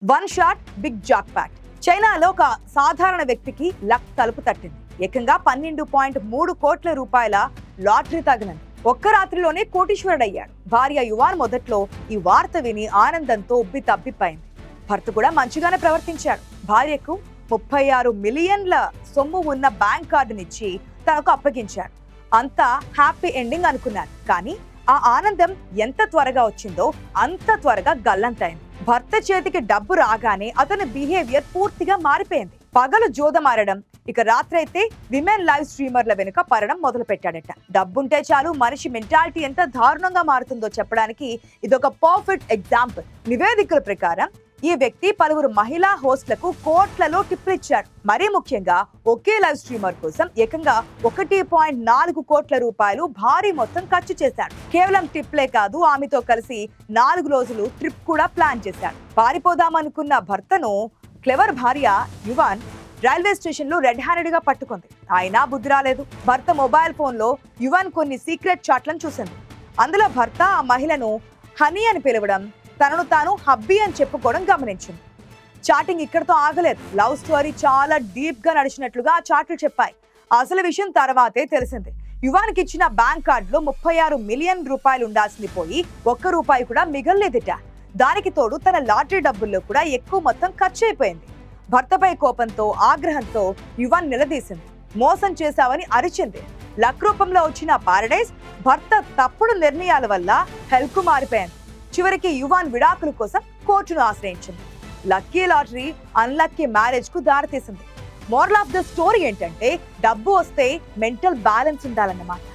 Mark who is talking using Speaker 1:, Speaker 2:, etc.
Speaker 1: One shot big jackpot. చైనాలో ఒక సాధారణ వ్యక్తికి లక్ తలుపు తట్టింది. ఏకంగా 12.3 కోట్ల రూపాయల లాటరీ తగిలింది. ఒక్క రాత్రిలోనే కోటీశ్వరుడయ్యాడు. భార్య యువాన్ మొదట్లో ఈ వార్త విని ఆనందంతో ఉబ్బి తబ్బిపోయింది. భర్త కూడా మంచిగానే ప్రవర్తించాడు. భార్యకు 36 మిలియన్ల సొమ్ము ఉన్న బ్యాంక్ కార్డునిచ్చి తనకు అప్పగించాడు. అంతా హ్యాపీ ఎండింగ్ అనుకున్నారు. కానీ ఆ ఆనందం ఎంత త్వరగా వచ్చిందో అంత త్వరగా గల్లంతైంది. భర్త చేతికి డబ్బు రాగానే అతని బిహేవియర్ పూర్తిగా మారిపోయింది. పగలు జోదమారడం, ఇక రాత్రైతే విమెన్ లైవ్ స్ట్రీమర్ల వెనుక పడడం మొదలు పెట్టాడట. డబ్బుంటే చాలు మనిషి మెంటాలిటీ ఎంత దారుణంగా మారుతుందో చెప్పడానికి ఇదొక పర్ఫెక్ట్ ఎగ్జాంపుల్. నివేదికల ప్రకారం ఈ వ్యక్తి పలువురు మహిళా హోస్ట్లకు కోట్లలో టిప్లు ఇచ్చాడు. మరీ ముఖ్యంగా ఒకే లైవ్ స్ట్రీమర్ కోసం ఏకంగా 1.4 కోట్ల రూపాయలు భారీ మొత్తం ఖర్చు చేశాడు. కేవలం టిప్లే కాదు, ఆమెతో కలిసి 4 రోజులు ట్రిప్ కూడా ప్లాన్ చేశాడు. పారిపోదామనుకున్న భర్తను క్లెవర్ భార్య యువాన్ రైల్వే స్టేషన్ లో రెడ్ హ్యాండెడ్ గా పట్టుకుంది. అయినా బుద్ధి రాలేదు. భర్త మొబైల్ ఫోన్ లో యువాన్ కొన్ని సీక్రెట్ చాట్లను చూసింది. అందులో భర్త ఆ మహిళను హనీ అని పిలవడం, తనను తాను హబ్బీ అని చెప్పుకోవడం గమనించింది. చాటింగ్ ఇక్కడతో ఆగలేదు. లవ్ స్టోరీ చాలా డీప్ గా నడిచినట్లుగా ఆ చాట్లు చెప్పాయి. అసలు విషయం తర్వాతే తెలిసింది. యువానికి ఇచ్చిన బ్యాంక్ కార్డులో 36 మిలియన్ రూపాయలు ఉండాల్సింది పోయి 1 రూపాయి కూడా మిగల్లేదిట. దానికి తోడు తన లాటరీ డబ్బుల్లో కూడా ఎక్కువ మొత్తం ఖర్చు అయిపోయింది. భర్తపై కోపంతో ఆగ్రహంతో యువాన్ నిలదీసింది. మోసం చేశావని అరిచింది. లక్ రూపంలో వచ్చిన పారడైజ్ భర్త తప్పుడు నిర్ణయాల వల్ల హెల్ కు మారిపోయింది. చివరికి యువాన్ విడాకుల కోసం కోర్టును ఆశ్రయించింది. లక్కీ లాటరీ అన్లక్కీ మ్యారేజ్ కు దారితీసింది. మోరల్ ఆఫ్ ద స్టోరీ ఏంటంటే డబ్బు వస్తే మెంటల్ బ్యాలెన్స్ ఉండాలన్నమాట.